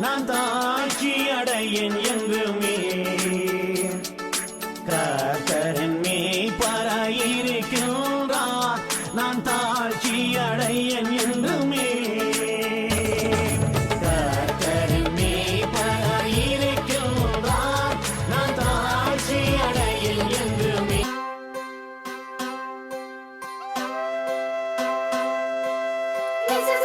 நான் தாழ்ச்சி அடையேன் என்றுமே. கர்த்தரின் மேய்ப்பராயிருக்கின்றார், நான் தாழ்ச்சி அடையேன் என்றுமே. கர்த்தரின் மேய்ப்பராயிருக்கின்றார், நான் தாழ்ச்சி அடையேன் என்றுமே. This is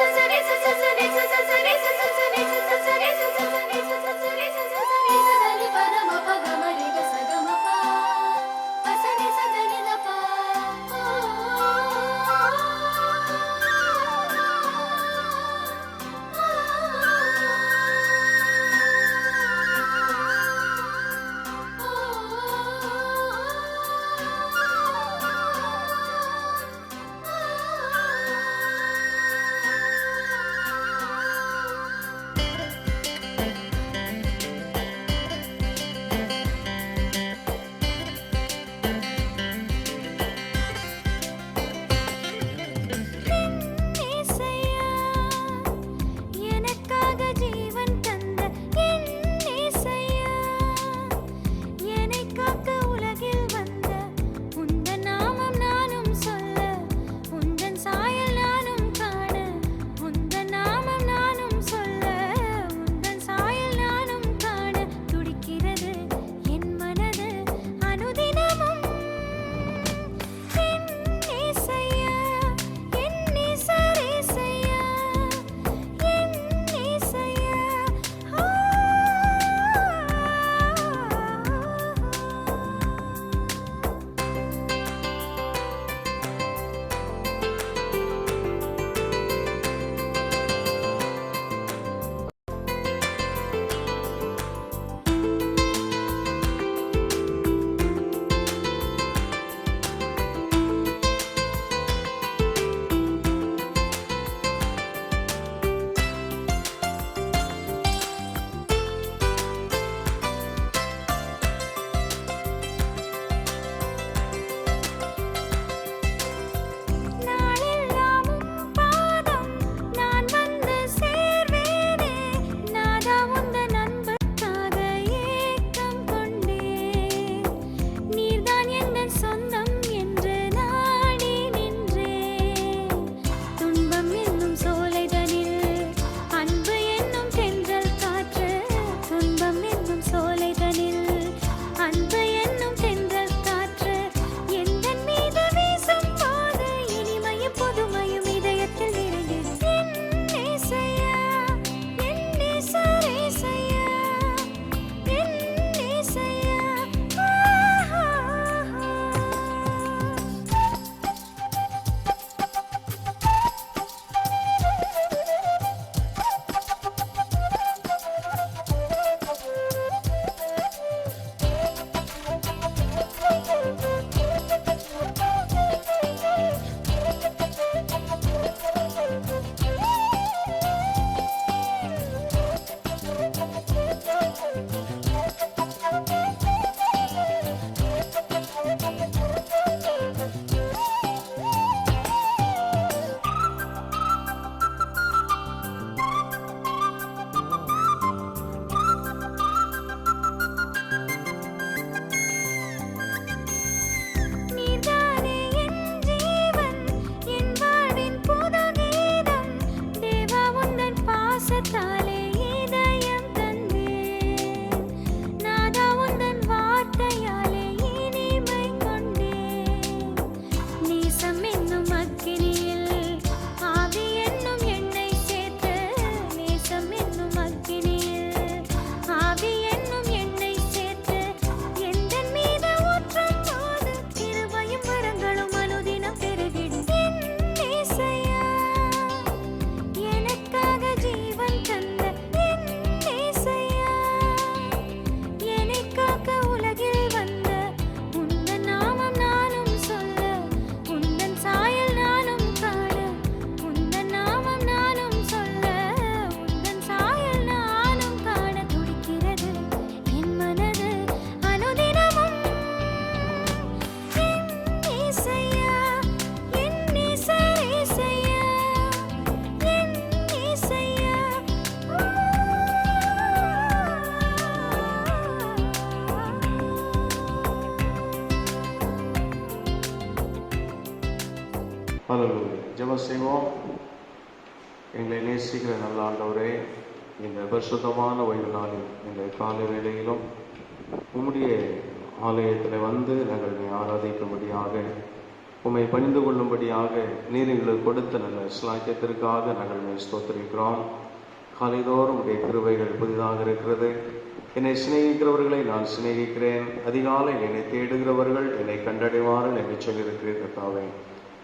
ஜெபம் செய்வோம். எங்களை நேசிக்கிற நல்ல ஆண்டவரே, இந்த பரிசுத்தமான ஓய்வு நாளில் இந்த காலை வேளையிலும் உம்முடைய ஆலயத்தில் வந்து நாங்கள் ஆராதிக்கும்படியாக, உம்மை பணிந்து கொள்ளும்படியாக நீர் எங்களுக்கு கொடுத்த நல்ல ஸ்லாக்கியத்திற்காக நாங்கள் ஸ்தோத்திரிக்கிறோம். காலைதோறும் உடைய கிருபைகள் புதிதாக இருக்கிறது. என்னை சிநேகிக்கிறவர்களை நான் சிநேகிக்கிறேன், அதிகாலையில் என்னை தேடுகிறவர்கள் என்னை கண்டடைவார்கள் என்று சொல்லியிருக்கிறேன். கர்த்தாவே,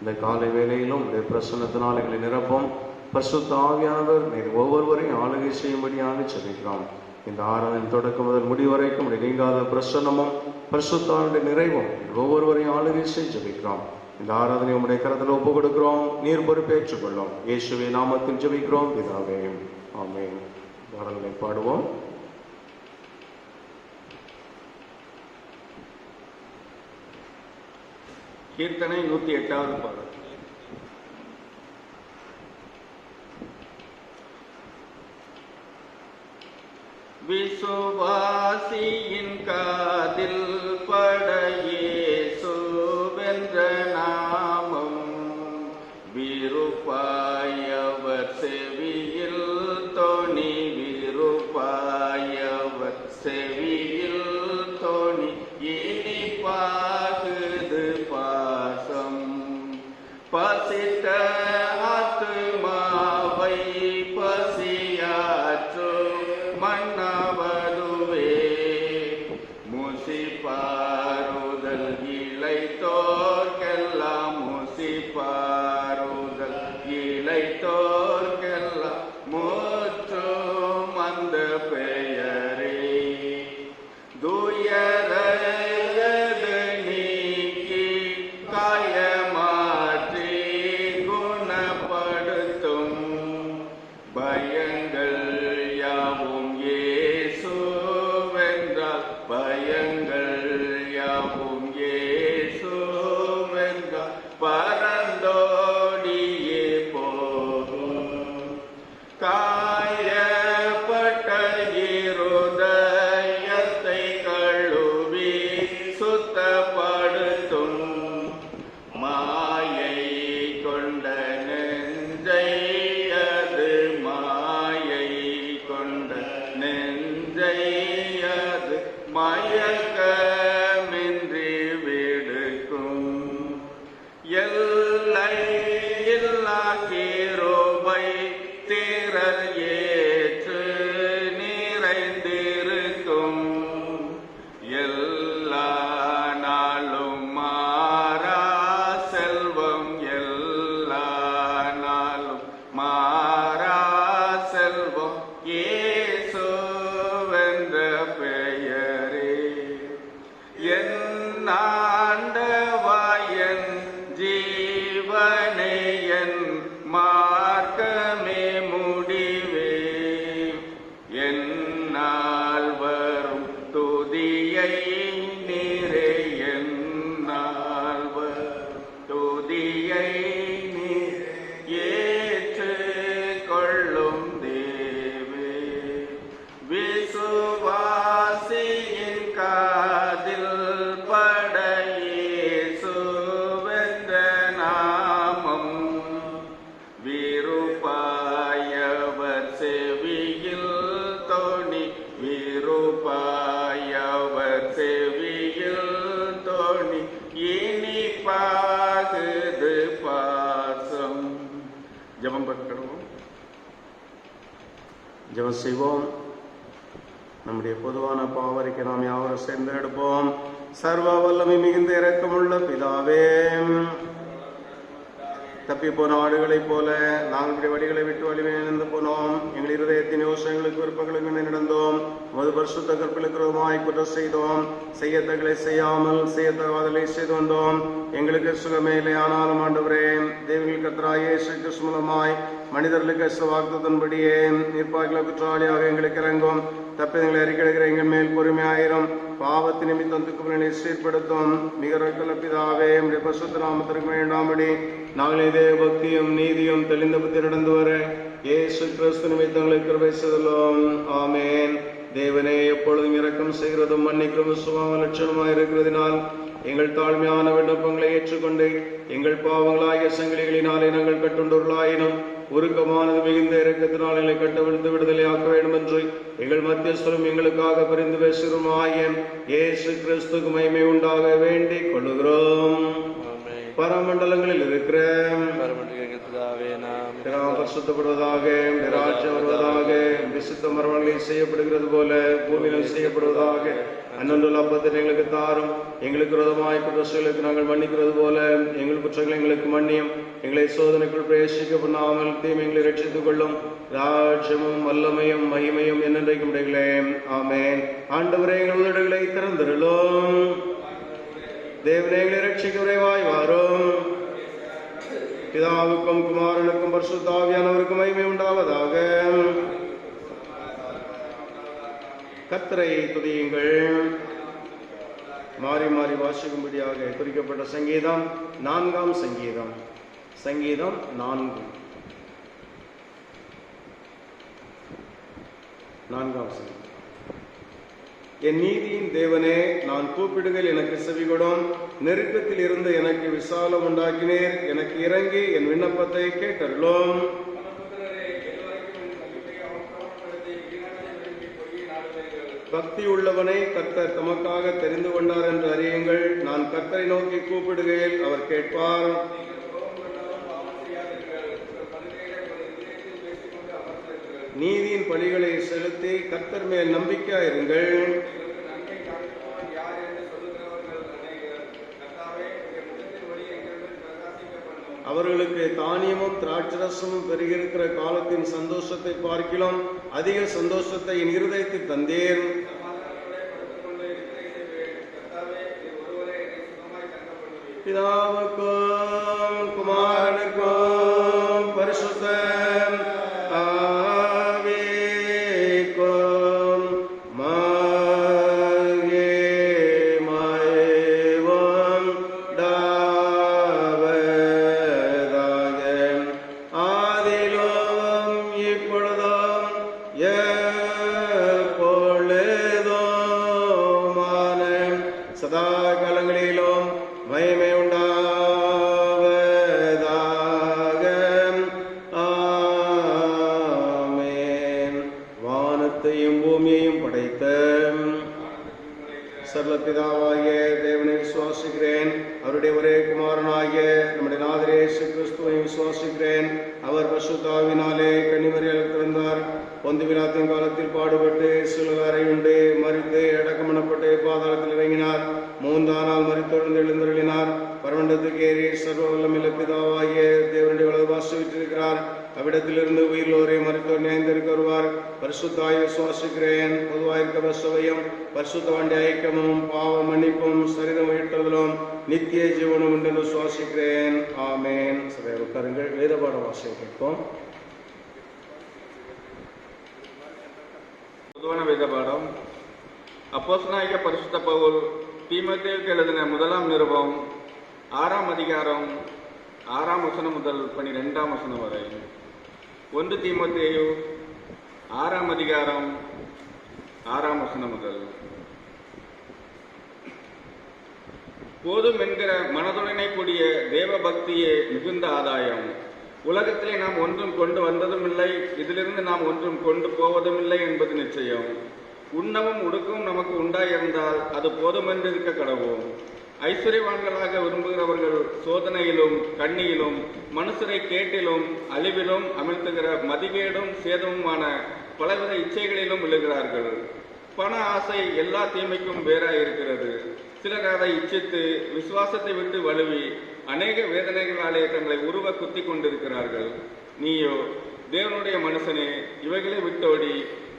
இந்த காலை வேளையிலும் உடைய பிரசன்னத்தினால் எங்களை நிரப்பும். பரிசுத்த ஆவியானவர் நீர் ஒவ்வொருவரையும் ஆளுகை செய்யும்படியாக சொல்லிக்கிறோம். இந்த ஆராதனை தொடக்கம் முதல் முடிவரைக்கும் நீங்காத பிரசன்னமும் பரிசுத்தாவுடைய நிறைவும் ஒவ்வொருவரையும் ஆளுகை செய்ய ஜெபிக்கிறோம். இந்த ஆராதனை உடைய கரத்தில் ஒப்பு கொடுக்கிறோம். நீர் பொறுப்பேற்றுக் கொள்ளும். இயேசுவே நாமத்தில் ஜெபிக்கிறோம் பிதாவே, ஆமென். பாடல்களை பாடுவோம். கீர்த்தனை 108வது பாடல். விசுவாசியின் காதில் பட இயேசுவென்ற நாமம் விருப்பாயவர் செவியில் தோணி, விருப்பாயவர் செவியில் தோணி, இனிப்பாகுது பாசம். பசித்த ஆத்துமாவை பசியாற்று மன்னவதுவே, முசிப்பாருதல் இளைத்தோர்க்கெல்லாம், முசிப்பாருதல் இளைத்தோர்க்கெல்லாம் முற்றும் அந்த பெயரே. துயரது நீக்கி காயமாற்றி குணப்படுத்தும், பயங்கள் யாவும் இயேசுவென்றால், பயங்கள் யாவும் இயேசுவென்றால் பரந்தோடியே போகும். காயப்பட்ட இருதயத்தை கழுவி சுத்தப்படுத்தும், மாயை கொண்ட நெஞ்சை, அது மாயை கொண்ட நெஞ்சை, அது மயக்கமின்றி விடுக்கும். எல்லை இல்லா கிருபை திரள் ஏற்று நிறைந்திருக்கும், எல்லா நாளும் மாறா செல்வம், எல்லா நாளும் மாறா செல்வம் இயேசுவென்ற பெயரே. என் ஆண்டவா, என் ஜீவனே, என் மார்க்கமே முடிவே, என்னால் வரும் துதியை நீரே, என்னால் வரும் துதியை நீர் ஏற்றுக் கொள்ளும் தேவே. விசுவாசியின் காதில் பட இயேசுவென்ற நாமம் விருப்பாயவர் செவியில் தோணி, விருப்பாயவர் செவியில் தோணி, இனிப்பாகுது பாசம். ஜெபம் பண்ணுவோம். ஜெபம் செய்வோம். நம்முடைய பொதுவான பாவரிக்கை நாம் யாவரும் சேர்ந்து எடுப்போம். சர்வ வல்லமை மிகுந்த இரக்கமுள்ள பிதாவே, தப்பி போன ஆடுகளைப் போல நாங்கள் வழிகளை விட்டு வலிமையிழந்து போனோம். எங்கள் இருதயத்தின் யோசனைகளுக்கு விருப்பங்களுக்கு நடந்தோம். மது பரிசுத்த கற்பிலுக்கிறோமாய் குற்றம் செய்தோம். செய்யத்தகளை செய்யாமல் செய்யத்தகாதலை செய்து கொண்டோம். எங்களுக்கு சுகமே இல்லை. ஆனாலும் ஆண்டவரே, தேவர்கள் கர்த்தராகிய இயேசு கிறிஸ்து மூலமாய் மனிதர்களுக்கு வாக்குத்தத்தின்படியே நிற்பாக்கில குற்றவாளியாக எங்களுக்கு இறங்கும். தப்பிதங்களை அறிக்கையிடுகிற எங்கள் மேல் பொறுமையாயிரும். பாவத்தின் நிமித்தம் துக்குகளை சீர்படுத்தும். மிக பிதாவே, நம்முடைய பரிசுத்த நாமத்திற்கு வேண்டாம்படி நாங்கள் இதே பக்தியும் நீதியும் தெளிந்த புத்தி நடந்து வர இயேசு கிறிஸ்து நிமித்தங்களை கிருபை செய்துள்ளோம். ஆமேன். தேவனே, எப்பொழுதும் இரக்கம் செய்கிறதும் மன்னிக்கிறதும் சுபாவ லட்சணமாக இருக்கிறதினால் எங்கள் தாழ்மையான விண்ணப்பங்களை ஏற்றுக்கொண்டு எங்கள் பாவங்களாகிய சங்கிலிகளினாலே நாங்கள் கட்டுண்டொருளாயினும் உருக்கமானது மிகுந்த இரக்கத்தினால் எங்களை கட்டவிழ்த்து விடுதலை ஆக்க வேண்டும் என்று எங்கள் மத்தியஸ்தரும் எங்களுக்காக பிரிந்து பேசுகிறோம் ஆகியன் இயேசு கிறிஸ்துக்கு மகிமை உண்டாக வேண்டிக் கொள்ளுகிறோம். பரமண்டலங்களில் இருக்கிற பரிசுத்தப்படுவதாக, ராஜ்யம் வருவதாக, விசுத்த மரபங்களில் செய்யப்படுகிறது போல பூமியிலும் செய்யப்படுவதாக. அன்னொன்றுள்ள அப்பத்தை எங்களுக்கு தாரும், எங்களுக்கு விரோதமாய் குற்றங்களுக்கு நாங்கள் மன்னிக்கிறது போல எங்கள் குற்றங்களை எங்களுக்கு மன்னியும். எங்களை சோதனைக்குள் பிரவேசிக்க பண்ணாமல் தீமைகளை ரட்சித்துக் கொள்ளும். ராஜ்யமும் வல்லமையும் மகிமையும் என்னென்றைக்கும் உடைகளே. ஆமென். ஆண்டவரே, எங்கள் உதடுகளை திறந்திருளும். தேவனே, எங்களை ரட்சிக்க விரைவாய் வாரும். பிதாவுக்கும் குமாரனுக்கும் பரிசுத்த ஆவியானவருக்கும் மகிமை உண்டாவதாக. கர்த்தரை துதியுங்கள். மாறி மாறி வாசிக்கும்படியாக குறிக்கப்பட்ட சங்கீதம் 4ஆம் சங்கீதம். சங்கீதம் 4. 4ஆம் சங்கீதம். என் நீதியின் தேவனே, நான் கூப்பிடுகையில் எனக்கு செவிகொடும். நெருக்கத்தில் இருந்து எனக்கு விசாலம் உண்டாக்கினேர். எனக்கு இறங்கி என் விண்ணப்பத்தை கேட்டருளும். பக்தி உள்ளவனை கர்த்தர் தமக்காக தெரிந்து கொண்டார் என்று அறியுங்கள். நான் கர்த்தரை நோக்கி கூப்பிடுகையில் அவர் கேட்பார். நீதியின் பலிகளை செலுத்தி கர்த்தர் மேல் நம்பிக்கையாயிருங்கள். அவர்களுக்கு தானியமும் திராட்சரசமும் பெருகிருக்கிற காலத்தின் சந்தோஷத்தை பார்க்கிலும் அதிக சந்தோஷத்தை என் இருதயத்தில் தந்தேன். பிதாவுக்கும் குமாரனுக்கும் பரிசுத்த ஆவிக்கும் மகிமையும் உண்டாவதாக. ஆதியிலும் இப்பொழுதும் எப்பொழுதுமான சதா காலங்களிலும் மகிமை உண்டாவதாக. ஆமென். வானத்தையும் பூமியையும் படைத்த சர்வ பிதாவாகிய தேவனை விசுவாசிக்கிறேன். அவருடைய ஒரே குமாரனாகிய நம்முடைய நாதர் இயேசு கிறிஸ்துவை விசுவாசிக்கிறேன். அவர் பரிசுத்த ஆவியினாலே கன்னிமரியால் பிறந்தார். பொந்து பிலாத்தின் காலத்தில் பாடுபட்டு சிலுவை அறையுண்டு மரித்து அடக்கம் பண்ணப்பட்டு பாதாளத்தில் இறங்கினார். 3ஆம் நாள் மரித்தொழுந்து எழுந்தருளினார். பரமண்டத்துக்கு ஏறி சர்வ வல்லமையுள்ள பிதாவாகிய தேவனுடைய வலது பாசம் விட்டிருக்கிறார். அவ்விடத்திலிருந்து உயிர்லோரை மருத்துவர் நினைந்திருக்க வருவார். பரிசுத்தாய் விசுவாசிக்கிறேன். பொதுவாயிருக்க சபையும் பரிசுத்த வேண்டிய ஐக்கியமும் பாவ மன்னிப்பும் சரீரம் உயிர்த்தலும் நித்திய ஜீவனும் என்று விசுவாசிக்கிறேன். ஆமென். சபையை உட்காருங்கள். வேதபாட வாசியம் கேட்போம். பொதுவான வேத பாடம். அப்போஸ்தலனாகிய பரிசுத்த பவுல் தீமோத்தேயுவுக்கு எழுதின 1ஆம் நிருபம் 6ஆம் அதிகாரம் 6ஆம் வசனம் முதல் 12ஆம் வசனம் வரை. 1 தீமோத்தேயு 6ஆம் அதிகாரம் 6ஆம் வசனம் முதல். போதும் என்கிற மனதுடனே கூடிய தேவ பக்தியே மிகுந்த ஆதாயம். உலகத்திலே நாம் ஒன்றும் கொண்டு வந்ததும் இல்லை, இதிலிருந்து நாம் ஒன்றும் கொண்டு போவதும் இல்லை என்பது நிச்சயம். உண்ணவும் உடுக்கவும் நமக்கு உண்டாயிருந்தால் அது போதுமென்று இருக்க கடவோம். ஐஸ்வர்யவான்களாக விரும்புகிறவர்கள் சோதனையிலும் கண்ணியிலும் மனுஷரை கேட்டிலும் அழிவிலும் அமிழ்த்துகிற மதிகேடும் சேதமுமான பலவித இச்சைகளிலும் விழுகிறார்கள். பண ஆசை எல்லா தீமைக்கும் வேறாயிருக்கிறது. சிலர் அதை இச்சித்து விசுவாசத்தை விட்டு வலுவி அநேக வேதனைகளாலே தங்களை உருவ குத்தி கொண்டிருக்கிறார்கள். நீயோ தேவனுடைய மனுஷனே, இவைகளை விட்டோடி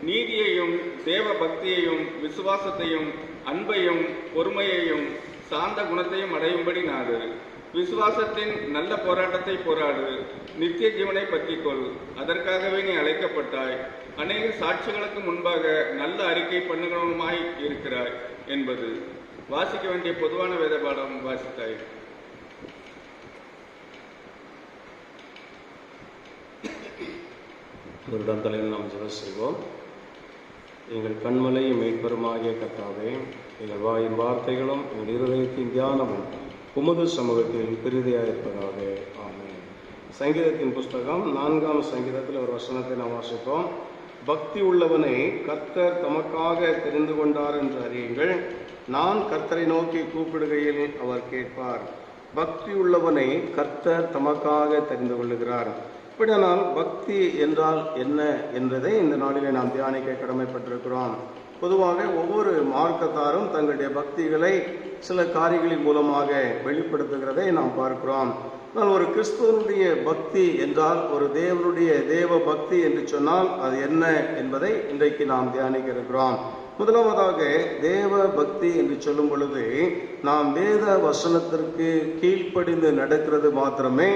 நீதியையும் தேவ பக்தியையும் விசுவாசத்தையும் அன்பையும் பொறுமையையும் சாந்த குணத்தையும் அடையும்படி நாடு. விசுவாசத்தின் நல்ல போராட்டத்தை போராடு. நித்திய ஜீவனை பற்றிக்கொள். அதற்காகவே நீ அழைக்கப்பட்டாய். அநேக சாட்சிகளுக்கு முன்பாக நல்ல அறிக்கை பண்ணுகிறவனுமாய் இருக்கிறாய் என்பது. வாசிக்க வேண்டிய பொதுவான வேத பாடம் வாசித்தாய். ஒரு தலையில் நாம் ஜெபம் செய்வோம். எங்கள் கண்மலையும் மீட்பெருமாகிய கர்த்தாவே, எங்கள் வாயின் வார்த்தைகளும் எங்கள் இருதயத்தின் தியானமும் உமது சமூகத்தில் பிரிதியாயிருப்பதாக. ஆமென். சங்கீதத்தின் புஸ்தகம் 4ஆம் சங்கீதத்தில் ஒரு வசனத்தை நாம் வாசிப்போம். பக்தி உள்ளவனை கர்த்தர் தமக்காக தெரிந்து கொண்டார் என்று அறியுங்கள். நான் கர்த்தரை நோக்கி கூப்பிடுகையில் அவர் கேட்பார். பக்தி உள்ளவனை கர்த்தர் தமக்காக தெரிந்து கொள்ளுகிறார். இப்படியானால் பக்தி என்றால் என்ன என்பதை இந்த நாளிலே நாம் தியானிக்க கடமைப்பட்டிருக்கிறோம். பொதுவாக ஒவ்வொரு மார்க்கத்தாரும் தங்களுடைய பக்திகளை சில காரியங்களின் மூலமாக வெளிப்படுத்துகிறதை நாம் பார்க்கிறோம். ஆனால் ஒரு கிறிஸ்துவனுடைய பக்தி என்றால், ஒரு தேவனுடைய தேவ பக்தி என்று சொன்னால் அது என்ன என்பதை இன்றைக்கு நாம் தியானிக்க இருக்கிறோம். முதலாவதாக தேவ பக்தி என்று சொல்லும் பொழுது நாம் வேத வசனத்திற்கு கீழ்ப்படிந்து நடக்கிறது மாத்திரமே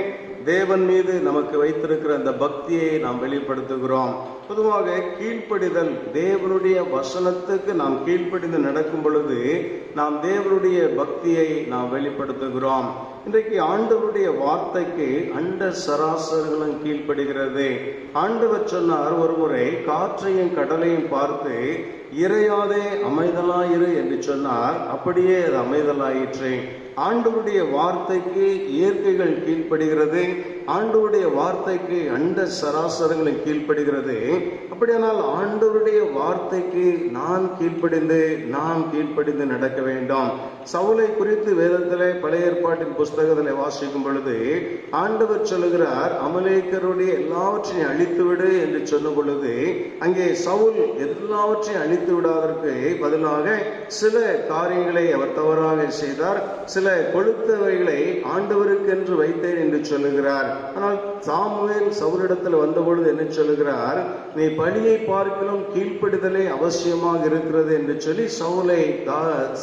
தேவன் மீது நமக்கு வைத்திருக்கிற அந்த பக்தியை நாம் வெளிப்படுத்துகிறோம். பொதுவாக கீழ்ப்படிதல், தேவனுடைய வசனத்துக்கு நாம் கீழ்ப்படிந்து நடக்கும் பொழுது நாம் தேவனுடைய பக்தியை நாம் வெளிப்படுத்துகிறோம். இன்றைக்கு ஆண்டவருடைய வார்த்தைக்கு அண்ட சராசரங்களும் கீழ்ப்படுகிறது. ஆண்டவர் சொன்னார், ஒருமுறை காற்றையும் கடலையும் பார்த்து இறையாதே அமைதலாயிரு என்று சொன்னார். அப்படியே அது அமைதலாயிற்று. ஆண்டவருடைய வார்த்தைக்கு இயற்கைகள் கீழ்ப்படுகிறது, ஆண்டவருடைய வார்த்தைக்கு அண்ட சராசரங்களும் கீழ்ப்படுகிறது. அப்படியானால் ஆண்டவருடைய வார்த்தைக்கு நாம் கீழ்ப்படிந்து நடக்க வேண்டும். சவுலை குறித்து வேதத்திலே பழைய ஏற்பாட்டின் புஸ்தகத்திலே வாசிக்கும் பொழுது ஆண்டவர் சொல்லுகிறார், அமலேக்கருடைய எல்லாவற்றையும் அழித்துவிடு என்று சொன்ன பொழுது அங்கே சவுல் எல்லாவற்றையும் அழித்து விடாதற்கு பதிலாக சில காரியங்களை அவர் தவறாக செய்தார். சில கொளுத்தவைகளை ஆண்டவருக்கென்று வைத்தேன் என்று சொல்லுகிறார். ஆனால் சாமுவேல் சவுலிடத்தில் வந்த பொழுது என்ன சொல்லுகிறார், நீ பலியை பார்க்கிலும் கீழ்ப்படிதலே அவசியமாக இருக்கிறது என்று சொல்லி சவுலை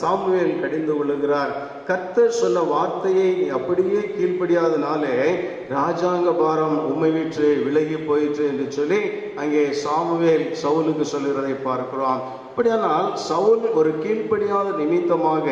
சாமுவேல் கடிந்து கொள்ளுகிறார். கர்த்தர் சொன்ன வார்த்தையை நீ அப்படியே கீழ்ப்படியாதனாலே ராஜாங்க பாரம் உம்மை விட்டு விலகி போயிற்று என்று சொல்லி அங்கே சாமுவேல் சவுலுக்கு சொல்லுகிறதை பார்க்கிறோம். அப்படியானால் சவுல் ஒரு கீழ்ப்படியாத நிமித்தமாக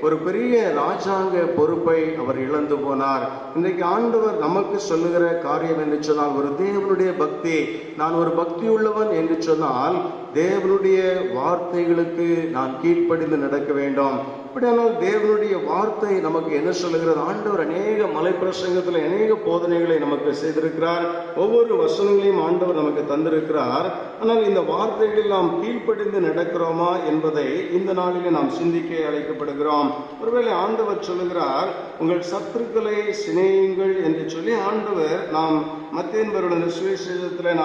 ஒரு பெரிய ராஜாங்க பொறுப்பை அவர் இழந்து போனார். இன்றைக்கு ஆண்டவர் நமக்கு சொல்லுகிற காரியம் என்று சொன்னால், ஒரு தேவனுடைய பக்தி, நான் ஒரு பக்தி உள்ளவன் என்று சொன்னால் தேவனுடைய வார்த்தைகளுக்கு நான் கீழ்ப்படிந்து நடக்க வேண்டும். அப்படியானால் தேவனுடைய வார்த்தை நமக்கு என்ன சொல்லுகிறது? ஆண்டவர் அநேக மலைப்பிரசங்கத்தில் அநேக போதனைகளை நமக்கு செய்திருக்கிறார். ஒவ்வொரு வசனங்களையும் ஆண்டவர் நமக்கு தந்திருக்கிறார். ஆனால் இந்த வார்த்தைகளில் நாம் கீழ்ப்படிந்து நடக்கிறோமா என்பதை இந்த நாளிலே நாம் சிந்திக்க அழைக்கப்படுகிறோம். ஒருவேளை ஆண்டவர் சொல்லுகிறார், உங்கள் சத்துருக்களை சிநேகியுங்கள் என்று சொல்லி ஆண்டவர் நாம் மத்தேயு சுவிசேஷத்தில்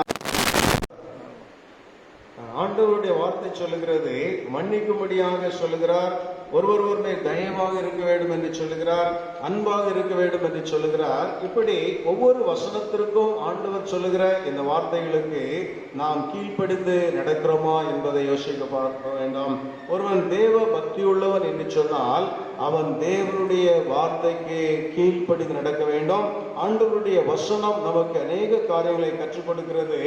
ஆண்டவருடைய வார்த்தை சொல்லுகிறது, மன்னிக்கும்படியாக சொல்லுகிறார், ஒருவருடைய தயவாக இருக்க வேண்டும் என்று சொல்லுகிறார், அன்பாக இருக்க வேண்டும் என்று சொல்லுகிறார். இப்படி ஒவ்வொரு வசனத்திற்கும் ஆண்டவர் சொல்லுகிற இந்த வார்த்தைகளுக்கு நாம் கீழ்ப்படிந்து நடக்கிறோமா என்பதை யோசிக்க பார்க்க வேண்டாம். ஒருவன் தேவ பக்தி உள்ளவன் என்று சொன்னால் அவன் தேவனுடைய வார்த்தைக்கு கீழ்ப்படிந்து நடக்க வேண்டும். ஆண்டவருடைய வசனம் நமக்கு அநேக காரியங்களை கற்றுக் கொடுக்கிறது.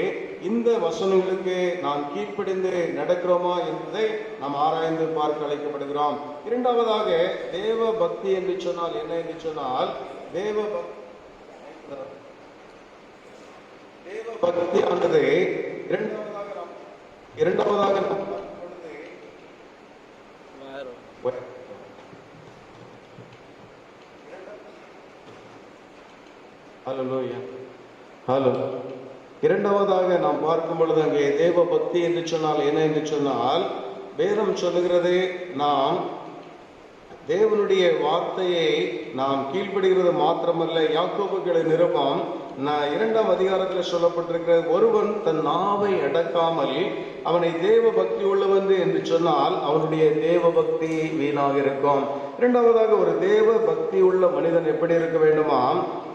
இந்த வசனங்களுக்கு நாம் கீழ்ப்படிந்து நடக்கிறோமா என்பதை நாம் ஆராய்ந்து பார்க்க அழைக்கப்படுகிறோம். இரண்டாவதாக தேவ பக்தி என்று சொன்னால் என்ன என்று சொன்னால், தேவ பக்தியானது இரண்டாவதாக இரண்டாவதாக நாம் பார்க்கும் பொழுது அங்கே தேவ பக்தி என்று சொன்னால் என்ன என்று சொன்னால், வேதம் சொல்லுகிறது, நாம் தேவனுடைய வார்த்தையை நாம் கீழ்ப்படுகிறது மாத்திரமல்ல. யாக்கோபுக்களை நிருபம் 2ஆம் அதிகாரத்தில் சொல்லப்பட்டிருக்கிறது, ஒருவன் தன் நாவை அடக்காமல் அவனை தேவ பக்தி உள்ளவன் என்று சொன்னால் அவனுடைய தேவ பக்தி வீணாக இருக்கும். இரண்டாவதாக ஒரு தேவ பக்தி உள்ள மனிதன் எப்படி இருக்க வேண்டுமா?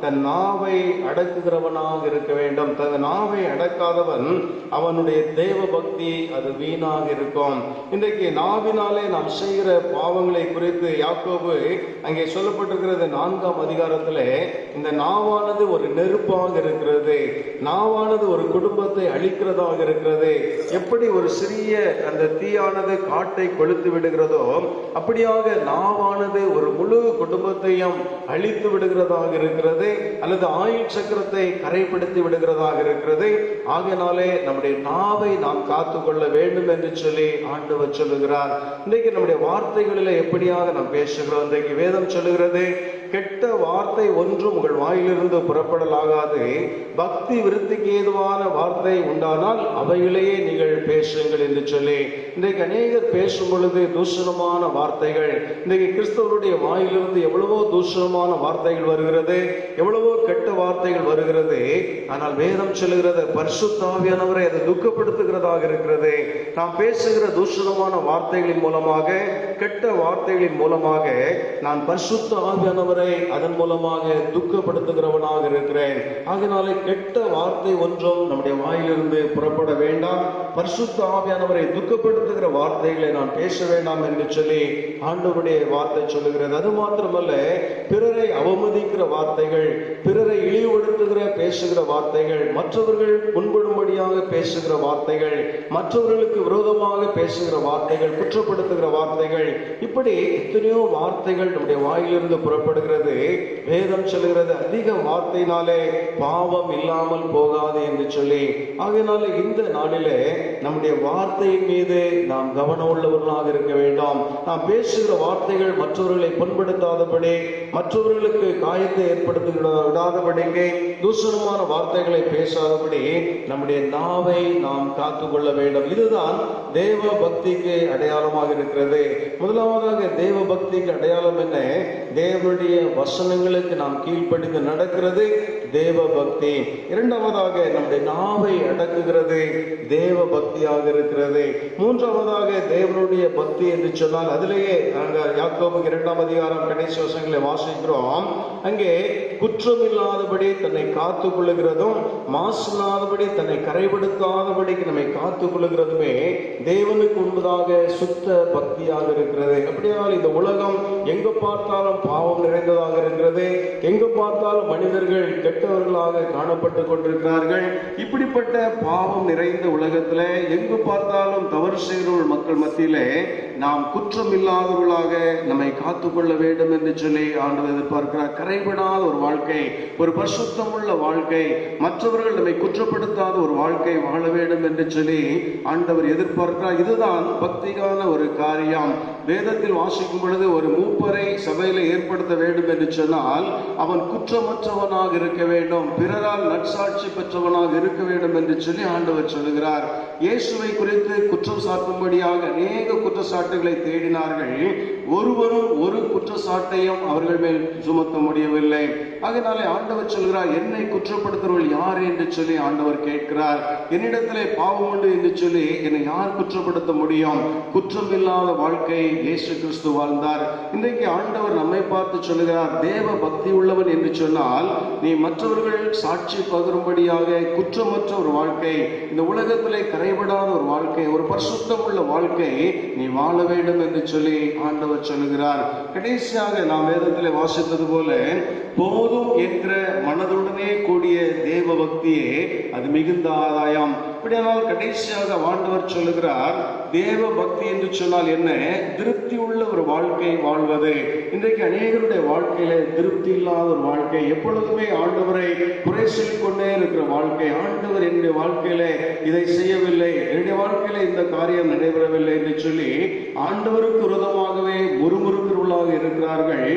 தன் நாவை அடக்குகிறவனாக இருக்க வேண்டும். தன் நாவை அடக்காதவன் அவனுடைய தேவ பக்தி அது வீணாக இருக்கும். இன்றைக்கு நாவினாலே நாம் செய்கிற பாவங்களை குறித்து யாக்கோபு அங்கே சொல்லப்பட்டிருக்கிறது 4ஆம் அதிகாரத்திலே, இந்த நாவானது ஒரு நெருப்பாக இருக்கிறது, நாவானது ஒரு குடும்பத்தை அழிக்கிறதாக இருக்கிறது. எப்படி எப்படி ஒரு சிறிய அந்த தீயானது காட்டை கொளுத்து விடுகிறதோ அப்படியாக நாவானது ஒரு முழு குடும்பத்தையும் அழித்து விடுகிறதாக இருக்கிறது, அல்லது ஆயுள் சக்கரத்தை கரைப்படுத்தி விடுகிறதாக இருக்கிறது. ஆகையினாலே நம்முடைய நாவை நாம் காத்து கொள்ள வேண்டும் என்று சொல்லி ஆண்டவர் சொல்லுகிறார். இன்றைக்கு நம்முடைய வார்த்தைகளில் எப்படியாக நாம் பேசுகிறோம்? இன்றைக்கு வேதம் சொல்லுகிறது, கெட்ட வார்த்தை ஒன்றும் உங்கள் வாயிலிருந்து புறப்படலாகாது, பக்தி விருத்திக்கு ஏதுவான வார்த்தை உண்டானால் அவைகளையே நீங்கள் பேசுங்கள் என்று சொல்லி இன்றைக்கு அநேகர் பேசும் பொழுது தூஷணமான வார்த்தைகள், இன்றைக்கு கிறிஸ்தவருடைய வாயிலிருந்து எவ்வளவோ தூஷணமான வார்த்தைகள் வருகிறது, எவ்வளவோ கெட்ட வார்த்தைகள் வருகிறது. ஆனால் வேதம் சொல்லுகிறது, பரிசுத்த ஆவியானவரை அது துக்கப்படுத்துகிறதாக இருக்கிறது. நாம் பேசுகிற தூஷணமான வார்த்தைகளின் மூலமாக, கெட்ட வார்த்தைகளின் மூலமாக நான் பரிசுத்த ஆவியானவரை அதன் மூலமாக துக்கப்படுத்துகிறவனாக இருக்கிறேன். ஆகினாலே கெட்ட வார்த்தை ஒன்றும் நம்முடைய வாயிலிருந்து புறப்பட வேண்டாம். பரிசுத்த ஆவியானவரை துக்கப்படுத்துகிற வார்த்தைகளை நான் பேச வேண்டாம் என்று சொல்லி ஆண்டவருடைய வார்த்தை சொல்லுகிறது. அது மாத்திரமல்ல, பிறரை அவமதிக்கிற வார்த்தைகள், பிறரை இழிவுபடுத்துகிற பேசுகிற வார்த்தைகள், மற்றவர்கள் புண்படும்படியாக பேசுகிற வார்த்தைகள், மற்றவர்களுக்கு விரோதமாக பேசுகிற வார்த்தைகள், குற்றப்படுத்துகிற வார்த்தைகள், இப்படி எத்தனையோ வார்த்தைகள் நம்முடைய வாயிலிருந்து புறப்படுகிறது. வேதம் சொல்லுகிறது, அதிக வார்த்தையினாலே பாவம் இல்லாமல் போகாது என்று சொல்லி. ஆகையினாலே இந்த நாளிலே நம்முடைய வார்த்தையின் மீது நாம் கவனம் உள்ளவர்களாக இருக்க வேண்டும். நாம் பேசுகிற வார்த்தைகள் மற்றவர்களை புண்படுத்தாதபடி, மற்றவர்களுக்கு காயத்தை ஏற்படுத்தாதபடிக்கு, தூஷணமான வார்த்தைகளை பேசாதபடி நம்முடைய நாவை நாம் காத்துக்கொள்ள வேண்டும். இதுதான் தேவ பக்திக்கு அடையாளமாக இருக்கிறது. முதலாவதாக தேவ பக்திக்கு அடையாளம் என்ன? தேவனுடைய வசனங்களுக்கு நாம் கீழ்ப்படிந்து நடக்கிறது தேவ பக்தி. இரண்டாவதாக நம்முடைய நாவை அடக்குகிறது தேவ பக்தியாக இருக்கிறது. மூன்றாவதாக தேவனுடைய பக்தி என்று சொன்னால், அதிலேயே யாக்கோபு 2ஆம் அதிகாரம் கடைசி வசனங்களை வாசிக்கிறோம். அங்கே குற்றமில்லாதபடி தன்னை காத்துக் கொள்ளுகிறதும், மாசில்லாதபடி தன்னை கரைபடுத்தாதபடிக்கு நம்மை காத்துக் கொள்ளுகிறதுமே தேவனுக்கு முன்பதாக சுத்த பக்தியாக இருக்கிறது. அப்படியால் இந்த உலகம் எங்கு பார்த்தாலும் பாவம் நிறைந்ததாக இருக்கிறது. எங்கு பார்த்தாலும் மனிதர்கள் கெட்டவர்களாக காணப்பட்டு கொண்டிருக்கிறார்கள். இப்படிப்பட்ட பாவம் நிறைந்த உலகத்துல எங்கு பார்த்தாலும் தவறு செய்கிற மக்கள் மத்தியிலே நாம் குற்றம் இல்லாதவர்களாக நம்மை காத்துக்கொள்ள வேண்டும் என்று சொல்லி ஆண்டவர் எதிர்பார்க்கிறார். கரைபடாத ஒரு வாழ்க்கை, ஒரு பரிசுத்தமுள்ள வாழ்க்கை, மற்றவர்கள் நம்மை குற்றப்படுத்தாத ஒரு வாழ்க்கை வாழ வேண்டும் என்று சொல்லி ஆண்டவர் எதிர்பார்க்கிறார். இதுதான் பக்திக்கான ஒரு காரியம். வேதத்தில் வாசிக்கும் பொழுது ஒரு மூப்பரை சபையில ஏற்படுத்த வேண்டும் என்று சொன்னால் அவன் குற்றமற்றவனாக இருக்க வேண்டும், பிறரால் நற்சாட்சி பெற்றவனாக இருக்க வேண்டும் என்று சொல்லி ஆண்டவர் சொல்லுகிறார். இயேசுவை குறித்து குற்றம் சாட்டும்படியாக அநேக குற்றச்சாட்டுகளை தேடினார்கள். ஒருவரும் ஒரு குற்றச்சாட்டையும் அவர்கள் மேல் சுமத்த முடியவில்லை. அதனாலே ஆண்டவர் சொல்கிறார், என்னை குற்றப்படுத்துறவர்கள் யார் என்று சொல்லி ஆண்டவர் கேட்கிறார். என்னிடத்திலே பாவம் உண்டு என்று சொல்லி என்னை யார் குற்றப்படுத்த முடியும்? குற்றம் இல்லாத வாழ்க்கை இயேசு கிறிஸ்து வாழ்ந்தார். இன்றைக்கு ஆண்டவர் நம்மை பார்த்து சொல்லுகிறார், தேவ பக்தி உள்ளவன் என்று சொன்னால் நீ மற்றவர்கள் சாட்சி பகரும்படியாக குற்றமற்ற ஒரு வாழ்க்கை, இந்த உலகத்திலே கரைபடாத ஒரு வாழ்க்கை, ஒரு பரிசுத்தம் உள்ள வாழ்க்கை நீ வாழ வேண்டும் என்று சொல்லி ஆண்டவர் சொல்லுகிறார். கடைசியாக நாம் வேதத்திலே வாசித்தது போல போதும் என்கிற மனதுடனே கூடிய தேவ பக்தியே அது மிகுந்த ஆதாயம். அப்படியானால் கடைசியாக ஆண்டவர் சொல்லுகிறார், தேவ பக்தி என்று சொன்னால் என்ன? திருப்தி உள்ள ஒரு வாழ்க்கை வாழ்வது. இன்றைக்கு அநேகருடைய வாழ்க்கையில திருப்தி இல்லாத ஒரு வாழ்க்கை, எப்பொழுதுமே ஆண்டவரை குறை சொல்லிக் கொண்டே இருக்கிற வாழ்க்கை. ஆண்டவர் என்னுடைய வாழ்க்கையில இதை செய்யவில்லை, என்னுடைய வாழ்க்கையில இந்த காரியம் நடைபெறவில்லை என்று சொல்லி ஆண்டவருக்கு விரோதமாகவே முறுமுறுக்கிறவர்களாக இருக்கிறார்கள்.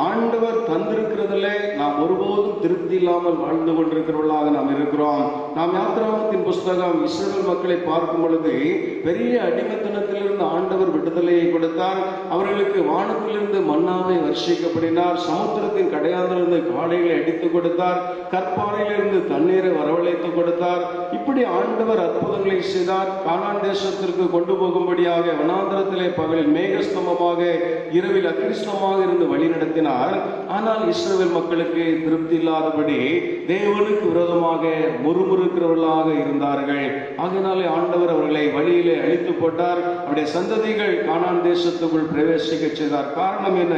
ஆண்டவர் தந்திருக்கிறதுல நாம் ஒருபோதும் திருப்தி இல்லாமல் வாழ்ந்து கொண்டிருக்கிறவர்களாக நாம் இருக்கிறோம். நாம் யாத்திராகமத்தின் புஸ்தகம் இஸ்ரவேல் மக்களை பார்க்கும் பொழுது பெரிய அடிமைத்தனத்திலிருந்து ஆண்டவர் விடுதலையை கொடுத்தார். அவர்களுக்கு வானத்திலிருந்து மன்னாவை வர்ஷிக்கப்படினார். சமுத்திரத்தின் கடையாந்திலிருந்து காளைகளை அடித்து கொடுத்தார். கற்பாறையிலிருந்து தண்ணீரை வரவழைத்து கொடுத்தார். இப்படி ஆண்டவர் அற்புதங்களை செய்தார். கானான் தேசத்திற்கு கொண்டு போகும்படியாக வனாந்தரத்திலே பகலில் மேகஸ்தம்பமாக, இரவில் அக்னிஸ்தம்பமாக இருந்து வழி நடத்தினார். ஆனால் இஸ்ரவேல் மக்களுக்கு திருப்தி இல்லாதபடி தேவனுக்கு விரோதமாக முறுமுறுக்கிறவர்களாக இருந்தார்கள். ஆகையினாலே ஆண்டவர் அவர்களை வழியிலே அழித்து போட்டார். அவருடைய சந்ததிகள் கானான் தேசத்துக்குள் பிரவேசிக்க செய்தார். காரணம் என்ன?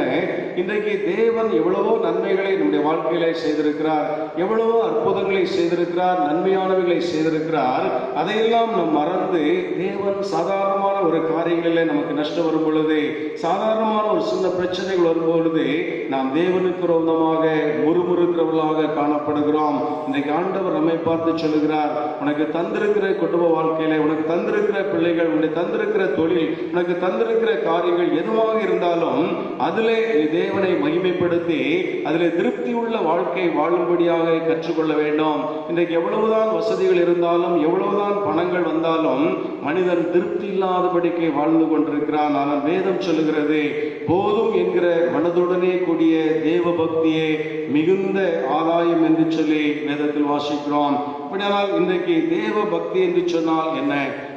இன்றைக்கு தேவன் எவ்வளவோ நன்மைகளை நம்முடைய வாழ்க்கையிலே செய்திருக்கிறார். எவ்வளவோ அற்புதங்களை செய்திருக்கிறார், நன்மையானவைகளை செய்திருக்கிறார். அதையெல்லாம் நாம் மறந்து தேவன் சாதாரணமான ஒரு காரியங்களிலே நமக்கு நஷ்டம் வரும் பொழுது, சாதாரணமான ஒரு சின்ன பிரச்சனைகள் வரும் பொழுது நாம் தேவனுக்கு விரோதமாக முறுமுறுக்கிறவர்களாக காணப்படுகிறோம். இன்றைக்கு ஆண்டவர் நம்மை பார்த்து சொல்லுகிறார், உனக்கு தந்திருக்கிற குடும்ப வாழ்க்கையில, உனக்கு தந்திருக்கிற பிள்ளைகள், உனக்கு தந்திருக்கிற தொழில், உனக்கு தந்திருக்கிற காரியங்கள் எதுவாக இருந்தாலும் அதிலே தேவனை மகிமைப்படுத்தி அதிலே திருப்தி உள்ள வாழ்க்கை வாழும்படியாக கற்றுக்கொள்ள வேண்டும். இன்றைக்கு எவ்வளவுதான் வசதிகள் இருந்தாலும், எவ்வளவுதான் பணங்கள் வந்தாலும் மனிதன் திருப்தி இல்லாதபடிக்கு வாழ்ந்து கொண்டிருக்கிறான். ஆனால் வேதம் சொல்லுகிறது, போதும் என்கிற மனதுடனே கூடிய தேவ பக்தியே மிகுந்த ஆதாயம் என்று சொல்லி வேதத்தில் வாசிக்கிறோம். அப்படியானால் இன்றைக்கு தேவ பக்தி என்று சொன்னால் என்ன?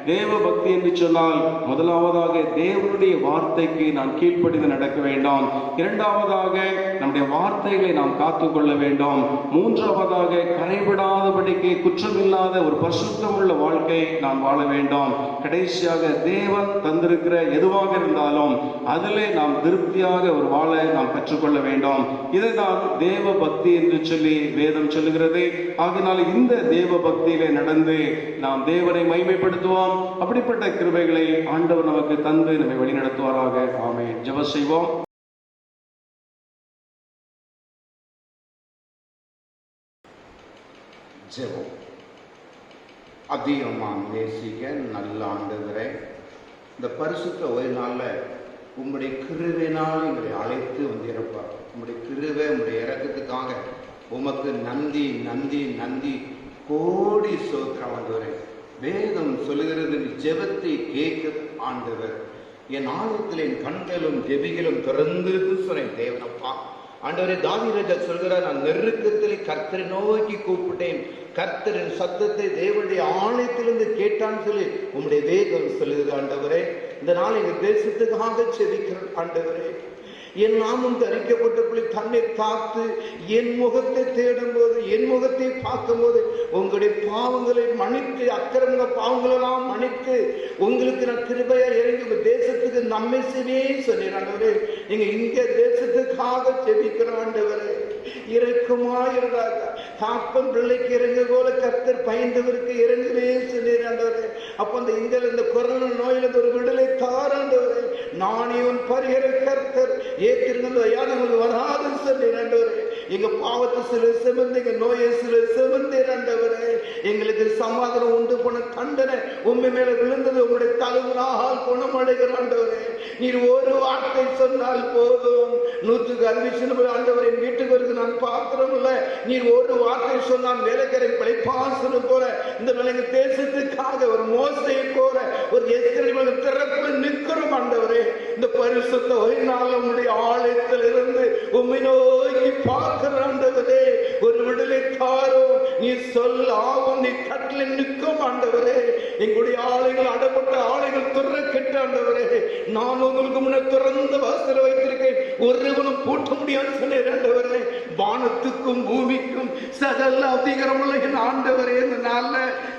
தேவ பக்தி என்று சொன்னால் முதலாவதாக தேவனுடைய வார்த்தைக்கு நான் கீழ்ப்படிந்து நடக்க வேண்டும். இரண்டாவதாக நம்முடைய வார்த்தைகளை நாம் காத்துக்கொள்ள வேண்டும். மூன்றாவதாக கரைபடாதபடிக்கு குற்றமில்லாத ஒரு பரிசுத்தம் உள்ள வாழ்க்கை நாம் வாழ வேண்டும். கடைசியாக தேவன் தந்திருக்கிற எதுவாக இருந்தாலும் அதிலே நாம் திருப்தியாக ஒரு வாழ நாம் கற்றுக்கொள்ள வேண்டும். இதைதான் தேவ பக்தி என்று சொல்லி வேதம் சொல்லுகிறது. ஆகினால் இந்த தேவ பக்தியிலே நடந்து நாம் தேவனை மகிமைப்படுத்துவோம். அப்படிப்பட்ட கிருபைகளை ஆண்டவர் நமக்கு தந்து நம்மை வழிநடத்துவாராக. ஆமென். ஜெபம் செய்வோம். ஜெபம். அதிகமாக நேசிக்க நல்ல ஆண்டவரே, இந்த பரிசுத்த ஓய்வு நாளில் உம்முடைய கிருபையினால் எங்களை அழைத்து வந்திருப்பார். உம்முடைய கிருபை, உம்முடைய இரக்கத்துக்காக உமக்கு நன்றி நன்றி நன்றி, கோடி ஸ்தோத்திரம் ஆண்டவரே. வேதம் சொல்லுகிறது, ஜெபத்தை கேட்க ஆண்டவர். என் ஆலயத்தில் என் கண்களும் ஜெபிகளும் திறந்திருக்கு சொன்னேன் தேவனப்பா. ஆண்டவரே, தாவீது சொல்கிறார், நான் நெருக்கத்தில் கர்த்தரை நோக்கி கூப்பிட்டேன், கர்த்தரின் சத்தத்தை தேவனுடைய ஆலயத்திலிருந்து கேட்டான்னு சொல்லி உம்முடைய வேதம் சொல்லுகிறது. ஆண்டவரே, இந்த நாள் எங்கள் தேசத்துக்காக செபிக்கிறேன் ஆண்டவரே. என் நாமும் தரிக்கப்பட்ட தண்ணீர் காத்து என் முகத்தை தேடும் போது, என் முகத்தை பார்க்கும் போது உங்களுடைய பாவங்களை மன்னித்து, அக்கிரம பாவங்களெல்லாம் மன்னித்து உங்களுக்கு நான் கிருபையா இறங்கி உங்க தேசத்துக்கு நன்மை செய்வே சொன்னேன் ஆண்டவரே. நீங்க இந்திய தேசத்துக்காக செபிக்கிறோம் ஆண்டவரே. இறக்குமாயிருந்தாங்க தாப்பன் பிள்ளைக்கு இறங்க போல கர்த்தர் பயந்தவருக்கு இறங்கவே சொன்னீர் ஆண்டவரே. அப்ப அந்த இந்த கொரோனா நோயில ஒரு விடுதலை தாராண்டவரே. நானே உன் பரிகர கர்த்தர், ஏற்றிருந்த யாரும் வராது சொன்னீர் ஆண்டவரே. எங்க பாவத்தை சில செமந்து, எங்க நோயை சில செமந்தீர் ஆண்டவரே. எங்களுக்கு சமாதானம் உண்டு போன தண்டனை உண்மை மேல விழுந்தது உங்களுடைய தலைவரால் குணமடைகிற ஆண்டவரே. நீர் ஒரு வார்த்தை சொன்னால் போதும், 160 ஆண்டவர் என் வீட்டுக்கு வருது நான் பாத்திரம் இல்ல, நீர் ஒரு வார்த்தை சொன்னால் வேலைக்காரன் பிழைப்பாசனம் போல இந்த நிலைங்க தேசத்துக்காக ஒரு மோசையை போல ஒரு எஸ்கரை திறப்புல நிற்கிறோம் ஆண்டவரே. இந்த பரிசுத்த ஒரு நாள் உங்களுடைய ஆலயத்தில் இருந்து உண்மை நோக்கி பார்க்கிற ஆண்டவரே, ஒரு விடுதலை தாரும். நீ சொல்ல ஆகும், நீ கட்டில நிற்கும் ஆண்டவரே. எங்களுடைய ஆலைகள் அடப்பட்ட ஆலைகள் துற கெட்ட ஆண்டவரே. நான் உங்களுக்கு முன்ன திறந்த வாசல வைத்திருக்கேன், ஒருவனும் பூட்ட முடியாது சொன்னேன் ஆண்டவரே. வானத்துக்கும் பூமிக்கும் சகல அதிகாரமுள்ள என் ஆண்டவரே, இந்த நாள்ல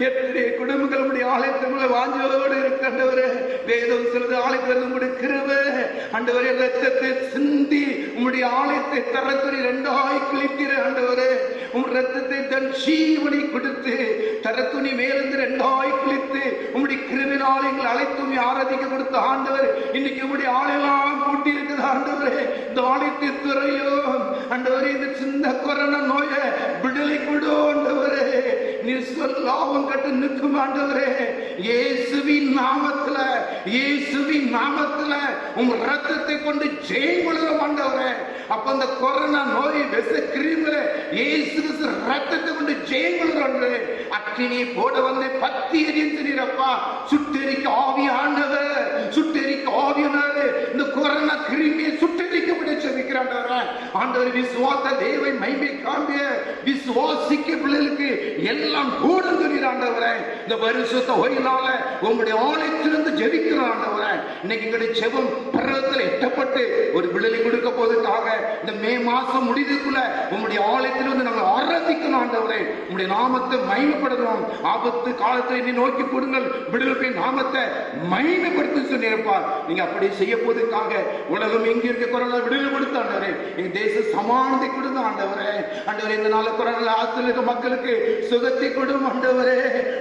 எத்தனை குடும்பங்களுடைய ஆலயத்திற்குள்ள வாஞ்சோடு இருக்கின்றவரே. வேதம் சிலது ஆலயத்தில் உங்களுடைய கிருபை ஆண்டவரே, ரத்தத்தை சிந்தி உங்களுடைய ஆலயத்தை தரத்துறை 2 கிழிக்கிற ஆண்டவரே. உன் ரத்தத்தை தன் ஜீவனை கொடுத்து தரத்துணி மேலிருந்து 2 கிழித்து உங்களுடைய கிருபினால் எங்கள் அழைத்தும் ஆராதிக்க கொடுத்த ஆண்டவர். இன்னைக்கு உங்களுடைய ஆலயெல்லாம் கூட்டி இருக்குது ஆண்டவரே. இந்த ஆலயத்தை துறையோ ஆண்டவரே, இந்த சின்ன கொரோனா நோய விடுதலை கொடு ஆண்டவரே. நீ சொல்லாவும் கட்டு நிற்கும் ஆண்டவரே. இயேசுவின் நாமத்துல, இயேசுவின் நாமத்துல உங்க ரத்தத்தை கொண்டு ஜெயம் கொள்ளும் ஆண்டவரே. அப்ப அந்த கொரோனா நோய் விச கிருமிகளை இயேசு ரத்தத்தை கொண்டு ஜெயம் கொள்ளும். அக்கினியை போட வந்து பத்தி எரியுறப்பா, சுட்டெரிக்க ஆவி ஆண்டவர், சுட்டெரிக்க ஆவியானவர் இந்த கொரோனா கிருமியை சுட்டெரிக்கப்பட்டு செபிக்கிறான் ஆண்டவர். விசுவாச தேவை மைமை காண்பிய விசுவாசிக்க பிள்ளைகளுக்கு எல்லாம் கூட ஆண்டவரே. இந்த பரிசுத்த ஓய்வு நாள உங்களுடைய ஆலயத்திலிருந்து ஜெபிக்கிறோம் ஆண்டவரே. இன்னைக்கு எங்களுடைய ஜெபம் பரவத்தில் எட்டப்பட்டு ஒரு விடுதலை கொடுக்க போவதற்காக இந்த மே மாசம் முடிவுக்குள்ள உங்களுடைய ஆலயத்தில் வந்து நாங்கள் ஆராதிக்கணும் ஆண்டவரே. உங்களுடைய நாமத்தை மகிமைப்படுத்தணும். ஆபத்து காலத்தில் நீ நோக்கி போடுங்கள், விடுதலை நாமத்தை மகிமைப்படுத்த சொல்லியிருப்பார். நீங்க அப்படி செய்ய போவதற்காக உலகம் எங்க இருக்க கொரோனா விடுதலை கொடுத்த ஆண்டவரே, எங்க தேச சமானத்தை கொடுத்த ஆண்டவரே. ஆண்டவரே, இந்த நாள் கொரோனா ஆஸ்திரேலிய இருக்க மக்களுக்கு சுகத்தை கொடும் ஆண்டவரே.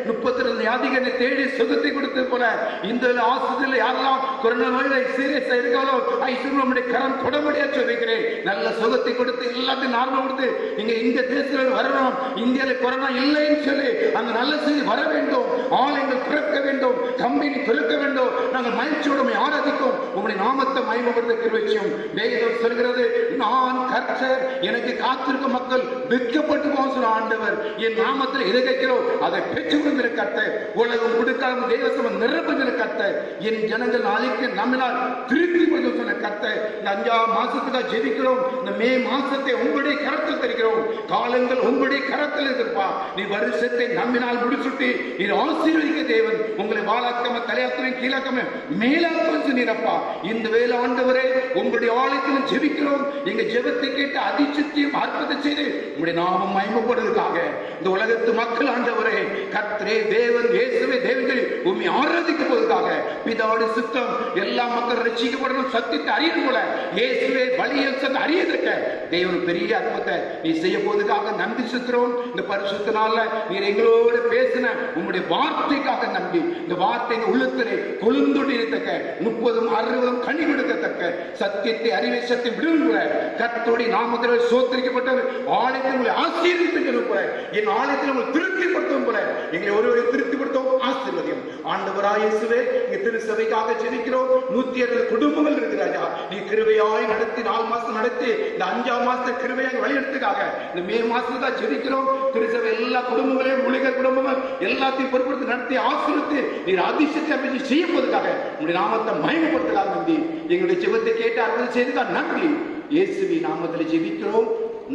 32 வியாதிகளை தேடி சுகத்தை கொடுத்தது போல இந்த ஆஸ்திரேலியா யாரெல்லாம் கொரோனா நோயில சீரியஸா இருக்காலோ ஐசியூல நம்முடைய கரம் தொடர்படியா சொல்லிக்கிறேன். நல்ல சுகத்தை கொடுத்து எல்லாத்தையும் நார்மல் கொடுத்து நீங்க இந்த தேசத்தில் வரணும். இந்தியாவில கொரோனா இல்லைன்னு சொல்லி அந்த நல்ல செய்தி வர வேண்டும். ஆலயங்கள் திறக்க வேண்டும், கம்பெனி திறக்க வேண்டும். நாங்கள் மகிழ்ச்சியோடு ஆராதிக்கும் உங்களுடைய நாமத்தை மகிமைப்படுத்த கிருபையும். வேதம் சொல்கிறது, நான் கர்த்தர், எனக்கு காத்திருக்கும் மக்கள் வெட்கப்பட்டு போக ஆண்டவர். என் நாமத்தில் எதை கேட்கிறோம் அதை பெற்றுக் கொண்டிருக்க கர்த்தர். உலகம் கொடுக்காத தேவசம் நிரப்புகிற கர்த்தர். என் ஜனங்கள் நாளைக்கு நம்மளால் திருப்தி கொண்டு சொன்ன கர்த்தர். இந்த 5ஆம் மாசத்துக்காக ஜெபிக்கிறோம். இந்த மே மாசத்தை உங்களுடைய கரத்தில் தருகிறோம். காலங்கள் உங்களுடைய கரத்தில் இருப்பா. நீ வருஷத்தை நம்பினால் முடிச்சுட்டு நீ ஆசீர்வதிக்க தேவன் உங்களை வாழாக்காம தலையாக்கமே கீழாக்காம மேலாக்கம் சொன்னீரப்பா. இந்த வேலை ஆண்டவரே உங்களுடைய ஆலயத்திலும் ஜெபிக்கிறோம். எங்க ஜெபத்தை கேட்டு அதிசயத்தையும் அற்புதத்தை செய்து உங்களுடைய நாமம் மகிமைப்படுவதற்காக இந்த உலகத்து மக்கள் ஆண்டவரே கர்த்தரே தேவன் இயேசுவே தேவனை உம்மை ஆராதிக்க போவதற்காக பிதாவுடைய சித்தம் எல்லா மக்கள் ரட்சிக்கப்படணும், சத்தியத்தை அறியணும் போல இயேசுவே வழியில் சத்த அறியதற்க தேவன் பெரிய அற்புதத்தை நீ செய்ய போவதற்காக நன்றி செலுத்துறோம். இந்த பரிசுத்த நாள்ல நீர் எங்களோடு பேசின உங்களுடைய வார்த்தைக்காக நன்றி. இந்த வார்த்தை எங்க உள்ளத்திலே கொழுந்தொடி இருக்கத்தக்க 30 60 கனி கொடுக்கத்தக்க சத்தியத்தை அறிவை சத்தியம் விடுவிக்கிற கர்த்தருடைய நாமத்தில் சோத்தரிக்கப்பட்டவர் ஆலயத்தில் உங்களை ஆசீர்வதித்து போல என் ஆலயத்தில் உங்களை திருப்திப்படுத்தும் போல எங்களை ஒருவரை திருப்திப்படுத்தவும் ஆசீர்வதியும். ஆண்டவராய் இயேசுவே இங்க திருச்சபைக்காக ஜெபிக்கிறோம். 160 குடும்பங்கள் இருக்கிறாயா, நீ கிருபையாய் நடத்தி 4 மாசம் நடத்தி இந்த 5ஆம் மாசத்தை கிருபையாக வழிநடத்துக்காக இந்த மே மாசத்துல தான் ஜெபிக்கிறோம். திருச்சபை எல்லா குடும்பங்களையும் ஊழியர் குடும்பங்கள் எல்லாத்தையும் பொறுப்படுத்தி நடத்தி ஆசீர்வதித்து நீர் அதிசயத்தை அமைச்சு செய்ய போவதற்காக உங்களுடைய நாமத்தை மகிமைப்படுத்தலாம் நன்றி. எங்களுடைய ஜெபத்தை கேட்டு அற்புதம் செய்ததுக்காக நன்றி. இயேசுவின் நாமத்தில் ஜெபிக்கிறோம்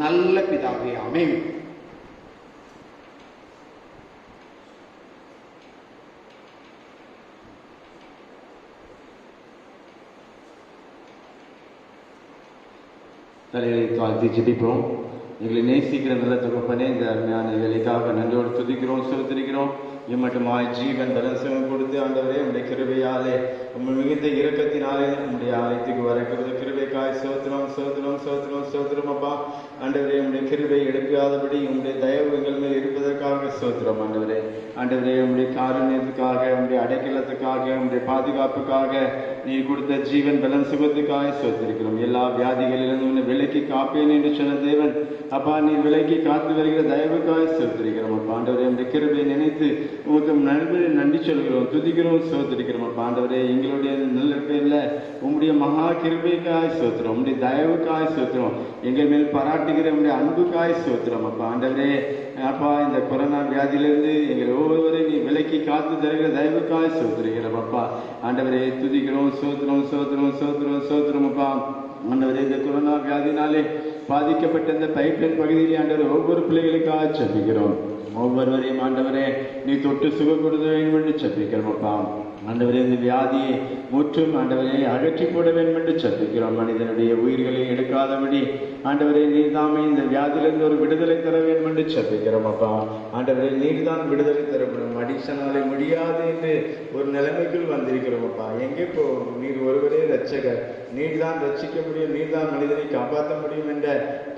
நல்ல பிதாவே, ஆமென். தலைகளை தாழ்த்தி ஜெபிப்போம். எங்களை நேசிக்கிற நல்ல தகப்பனே, இந்த அருமையான வேலைக்காக நன்றோடு துதிக்கிறோம், செலுத்திருக்கிறோம். இம்மட்டுமாய் ஜீவன் பலசம் கொடுத்து ஆண்டவரே உடைய கிருபையாலே உங்கள் மிகுந்த இரக்கத்தினாலே உடைய ஆலயத்துக்கு வரக்கிறது கிருபைக்காய் சோத்திரம் சோத்திரம் சோத்திரம் சோத்திரம் அப்பா. ஆண்டவரே உடைய கிருபை எடுக்காதபடி உங்களுடைய தயவு எங்கள் மேல் இருப்பதற்காக சோத்திரம் ஆண்டவரே. ஆண்டவரே உங்களுடைய காருண்யத்துக்காக, உங்களுடைய அடைக்கலத்துக்காக, உங்களுடைய பாதுகாப்புக்காக நீ கொடுத்த ஜீவன் பலன் சுகத்துக்காக சோத்திருக்கிறோம். எல்லா வியாதிகளிலிருந்து உன்னை விலக்கி காப்பேன் என்று சொன்ன தேவன் அப்பா, நீ விலக்கி காத்து வருகிற தயவுக்காக சோத்திருக்கிறோம் அப்பா. ஆண்டவரே உங்களுடைய கிருபையை நினைத்து உங்களுக்கு நன்றி சொல்கிறோம், துதிக்கிறோம், சோத்திருக்கிறோம் அப்பா. ஆண்டவரே எங்களுடைய நல்ல பேர்ல உங்களுடைய மகா கிருபைக்காய் சோத்திரம், உங்களுடைய தயவுக்காய் சோத்திரம், எங்கள் மேல் பாராட்டுகிற உங்களுடைய அன்புக்காய் சோத்திரம் அப்பா. ஆண்டவரே அப்பா, இந்த கொரோனா வியாதியிலிருந்து எங்கள் ஒவ்வொருவரையும் நீ விலக்கி காத்து தருகிற தயவுக்காய் சோத்திருக்கிறோம் அப்பா. ஆண்டவரே துதிக்கிறோம், சோத்திரம் சோத்திரம் சோத்திரம் சோத்திரம் அப்பா. ஆண்டவரே இந்த கொரோனா வியாதினாலே பாதிக்கப்பட்ட இந்த பைப்லைன் பகுதியில் ஆண்டவரே ஒவ்வொரு பிள்ளைகளுக்காக ஜெபிக்கிறோம். ஒவ்வொருவரையும் ஆண்டவரே நீ தொட்டு சுகம் கொடுக்க வேண்டும் என்று ஜெபிக்கிறோம் அப்பா. ஆண்டவரே இந்த வியாதியை முற்றும் ஆண்டவரை அகற்றி போட வேண்டும் என்று ஜெபிக்கிறோம். மனிதனுடைய உயிர்களை எடுக்காதபடி ஆண்டவரே நீர் தாமே இந்த வியாதியிலிருந்து ஒரு விடுதலை தர வேண்டும் என்று ஜெபிக்கிறோம் அப்பா. ஆண்டவரே நீர் தான் விடுதலை தரப்படும், அடிஷனாலே முடியாது என்று ஒரு நிலைமைக்குள் வந்திருக்கிறோம் அப்பா. எங்கே போவோம்? நீர் ஒருவரே ரட்சகர், நீர் தான் ரட்சிக்க முடியும், நீர் தான் மனிதனை காப்பாற்ற முடியும் என்ற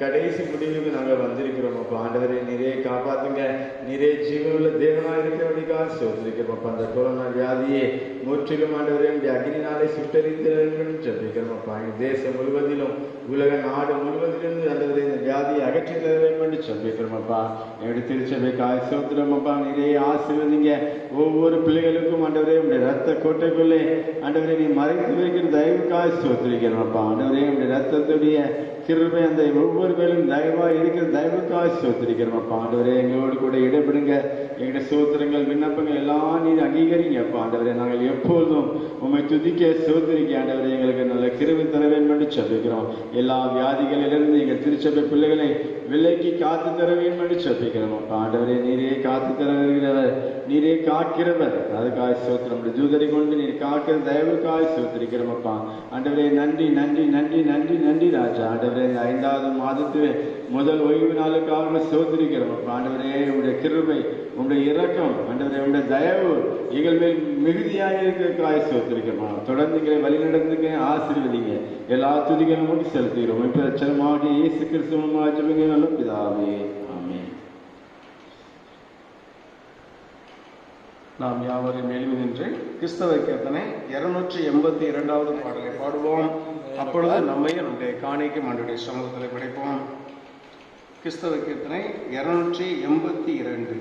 கடைசி முடிவுக்கு நாங்கள் வந்திருக்கிறோம் அப்பா. ஆண்டவரை நீரே காப்பாற்றுங்க, நீரே ஜீவனுள்ள தேவனாக இருக்கிறபடிக்காக சோதரிக்கிறோம் அப்பா. அந்த கொரோனா வியாதியை முற்றிலும் ஆண்டவரே அக்னினாலே சுட்டரித்து ஜெபிக்கிறோம் அப்பா. தேசம் முழுவதிலும் உலக நாடு முழுவதிலிருந்து ஆண்டவரே இந்த வியாதியை அகற்றி தர வேண்டும் என்று ஜெபிக்கிறோம் அப்பா. என்னுடைய திருச்சபைக்காக சோத்திரம் அப்பா. நீரே ஆசீர்வதிங்க. ஒவ்வொரு பிள்ளைகளுக்கும் ஆண்டவரே உடைய ரத்த கோட்டைக்குள்ளே ஆண்டவரே நீ மறைத்து வைக்கிற தயவுக்காக சோத்திரிக்கிறோம் அப்பா. ஆண்டவரே உடைய ரத்தத்துடைய கிருபை அந்த ஒவ்வொரு பேரும் தயவாக இருக்கிற தயவுக்காக சோத்திரிக்கிறோம் அப்பா. ஆண்டவரே எங்களோடு கூட இடைப்படுங்க, எங்களுடைய சோத்திரங்கள் விண்ணப்பங்கள் எல்லாம் நீர் அங்கீகரிங்கப்பா ஆண்டவரே. நாங்கள் எப்பொழுதும் உம்மை துதிக்க சோதரிக்க ஆண்டவரே எங்களுக்கு நல்ல கிருபை தர வேண்டும் என்று ஜெபிக்கிறோம். எல்லா வியாதிகளிலிருந்து எங்கள் திருச்சபை பிள்ளைகளை விலைக்கு காத்து தர வேண்டும் என்று ஜெபிக்கிறோம் அப்பா ஆண்டவரே. நீரே காத்து தர வருகிறவர், நீரே காக்கிறவர். அதுக்காக சோத்திரம். தூதரை கொண்டு நீர் காக்கிற தயவுக்காக சோத்திரிக்கிறோம் அப்பா ஆண்டவரே. நன்றி நன்றி நன்றி நன்றி நன்றி ராஜா ஆண்டவரே. இந்த 5வது மாதத்து முதல் ஓய்வு நாளுக்காக சோதரிக்கிறோம் அப்பா ஆண்டவரே. உங்களுடைய கிருபை, உங்களுடைய இரக்கம் ஆண்டவரே, உங்களுடைய தயவு எங்கள் மேல் மிகுதியாக இருக்கிறதுக்காக சோதரிக்கிறோம். தொடர்ந்து எங்களை வழி நடந்துங்க, ஆசீர்வதிங்க. எல்லா துதிகளும் மட்டும் செலுத்துகிறோம். இப்போ ரட்சகமாகிய இயேசு கிறிஸ்துவின் ஜெபங்க நல்ல பிதாவே, ஆமென். நாம் யாவரையும் எழுதி நின்று கிறிஸ்தவ கீர்த்தனை 282வது பாடலை பாடுவோம். அப்பொழுது நம்மை நம்முடைய காணிக்கை ஆண்டவருடைய சமூகத்தில் படைப்போம். கிறிஸ்தவ கீர்த்தனை 282.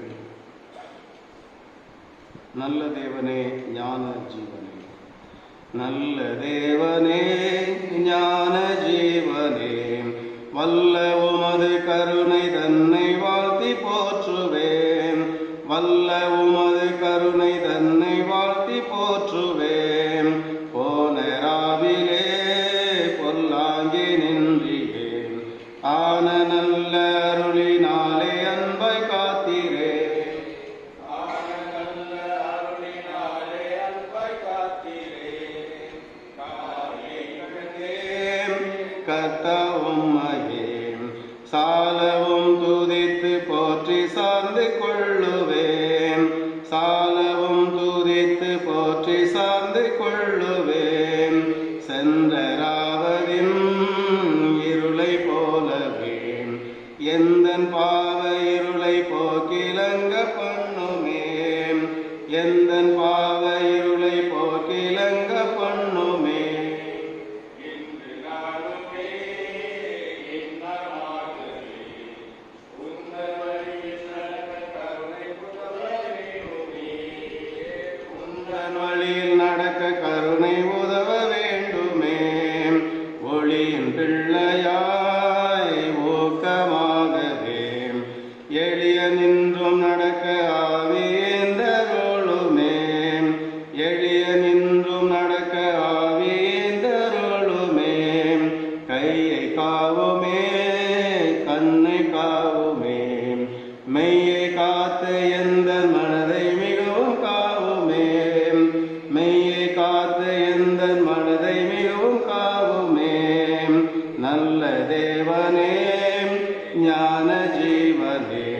நல்ல தேவனே ஞான ஜீவனே, நல்ல தேவனே ஞான ஜீவனே, வல்ல உமது கருணை தன்னை வாழ்த்தி போற்றுவேன். வல்ல உமது கருணை தன்னை வாழ்த்தி போற்றுவேன். போன ராவிலே பொல்லாங்கி நின்றேன், ஆன நல்ல அருளினாலே அன்பை காத்தீரே. ஆன நல்ல அருளினாலே அன்பை காத்தீரே. கர்த்தா உம்மையே சாலவும் துதித்து போற்றி சார்ந்து கொள்ளுவேன். சாலவும் துதித்து போற்றி சார்ந்து கொள்ளுவேன். சென்றராவதின் இருளை போலவே எந்தன் பாவ இருளை போக்கிலங்க பண்ணுமே. எந்தன் பாவ இருளை போக்கிலங்க பண்ணுமே. வழியில் நடக்க கருணை உதவ வேண்டுமே. ஒளியின் பிள்ளையாய் ஊக்கமாகவே எளிய நின்றும் நடக்க ஆவியேந்தருளுமே. எளிய நின்றும் நடக்க ஆவியேந்தருளுமே. கையை காவுமே, கண்ணை காவுமே, மெய்யை காத்து எந்த மனதை மிகவும் காவுமே. மெய்யை காத்து எந்த மனதை மிகவும் காவுமே. நல்ல தேவனே ஞான ஜீவனே,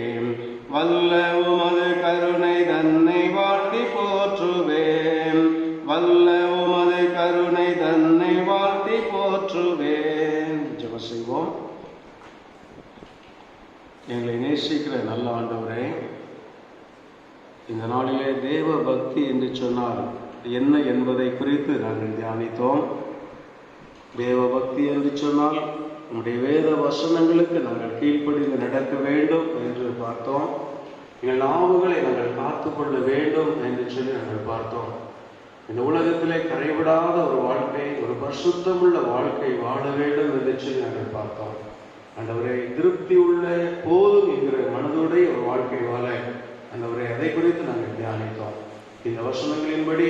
வல்ல உமது கருணை தன்னை வாழ்த்தி போற்றுவேன். வல்ல உமது கருணை தன்னை வாழ்த்தி போற்றுவேன். ஜெபம் செய்வோம். எங்களை நேசிக்கிற நல்ல ஆண்டவரே, இந்த நாளிலே தேவ பக்தி என்று சொன்னால் என்ன என்பதை குறித்து நாங்கள் தியானித்தோம். தேவ பக்தி என்று சொன்னால் உங்களுடைய வேத வசனங்களுக்கு நாங்கள் கீழ்ப்படிந்து நடக்க வேண்டும் என்று பார்த்தோம். எங்கள் நாவுகளை நாங்கள் காத்துக்கொள்ள வேண்டும் என்று சொல்லி நாங்கள் பார்த்தோம். இந்த உலகத்திலே கரைவிடாத ஒரு வாழ்க்கை, ஒரு பரிசுத்தமுள்ள வாழ்க்கை வாழ வேண்டும் என்று சொல்லி நாங்கள் பார்த்தோம். ஆண்டவரே, திருப்தி உள்ள போதும் என்கிற மனதோடைய ஒரு வாழ்க்கை வாழ ஆண்டவரே அதை குறித்து நாங்கள் தியானித்தோம். இந்த வசனங்களின்படி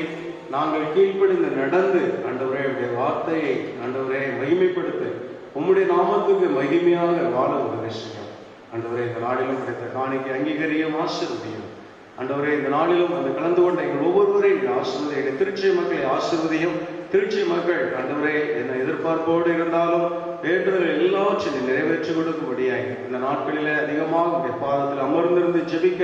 நாங்கள் கீழ்ப்படிந்து நடந்து ஆண்டவரே உடைய வார்த்தையை ஆண்டவரே மகிமைப்படுத்த உம்முடைய நாமத்துக்கு மகிமையாக வாழ உதவி செய்யும். ஆண்டவரே, இந்த நாளிலும் கிடைத்த காணிக்கை அங்கீகரியும் ஆசீர்வதியும். ஆண்டவரே, இந்த நாளிலும் அந்த கலந்து கொண்ட எங்கள் ஒவ்வொருவரையும் ஆசீர்வதியும். திருச்சி மக்களை ஆசீர்வதியும். திருச்சி மக்கள் ஆண்டவரே என்ன எதிர்பார்ப்போடு இருந்தாலும் வேண்டுதல் எல்லாவற்றையும் நிறைவேற்றி கொடுக்கும்படியாய் இந்த நாட்களிலே அதிகமாக உடைய பாதத்தில் அமர்ந்திருந்து ஜெபிக்க,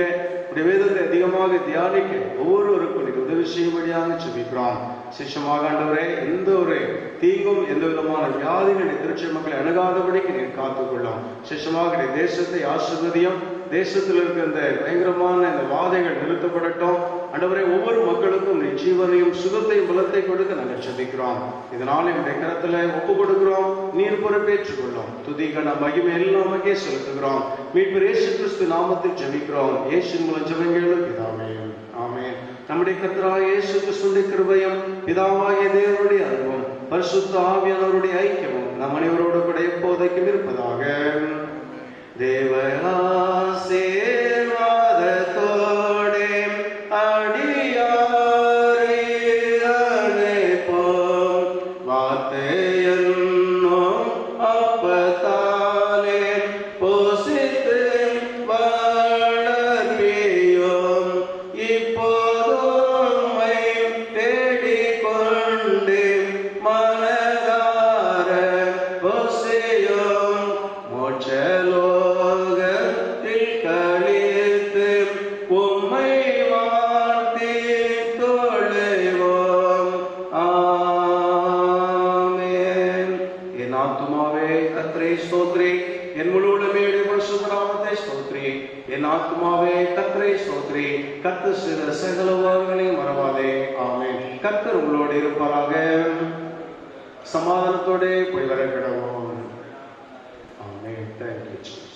உடைய வேதத்தை அதிகமாக தியானிக்க ஒவ்வொருவருக்கும் நீர் உதவி செய்யும்படியாக ஜெபிக்கிறோம். சிஷமாக ஆண்டவரே, எந்த ஒரு தீங்கும் எந்த விதமான வியாதிகளை திருச்சி மக்களை அணுகாதபடிக்கு நீர் காத்துக்கொள்ளும். சிஷமாக தேசத்தை ஆசீர்வதியும். தேசத்தில் இருக்கிற இந்த பயங்கரமான இந்த வாதைகள் நிறுத்தப்படட்டும். ஆண்டவரே, ஒவ்வொரு மக்களுக்கும் நீ ஜீவனையும் சுகத்தையும் பலத்தை கொடுக்க நாங்கள் ஜெபிக்கிறோம். இதனால் என்னுடைய கரத்துல ஒப்பு கொடுக்கிறோம். நீர் பொறுப்பேற்றுக் கொள்ளும். துதி கன மகிமை எல்லாமே செலுத்துகிறோம். மீட்பர் இயேசு கிறிஸ்து நாமத்தில் ஜெபிக்கிறோம். இயேசுவின் மூலம் ஜெபங்களும் பிதாவே, ஆமென். நம்முடைய கர்த்தராகிய இயேசு கிறிஸ்துவின் கிருபையும் பிதாவாகிய தேவனுடைய அன்பும் பரிசுத்த ஆவியானவருடைய ஐக்கியமும் நம் அனைவரோடு கூட எப்போதைக்கும் இருப்பதாக. தேவ ஆசீர்வாதத்தோடு ஆத்மாவே கர்த்தரை ஸ்தோத்திரி, கர்த்தர் செய்த சகல உபகாரங்களையும் மறவாதே. ஆமென். கர்த்தர் உங்களோடு இருப்பாராக. சமாதானத்தோட போய் வர கிடவோம். ஆமென். Thank you, Jesus.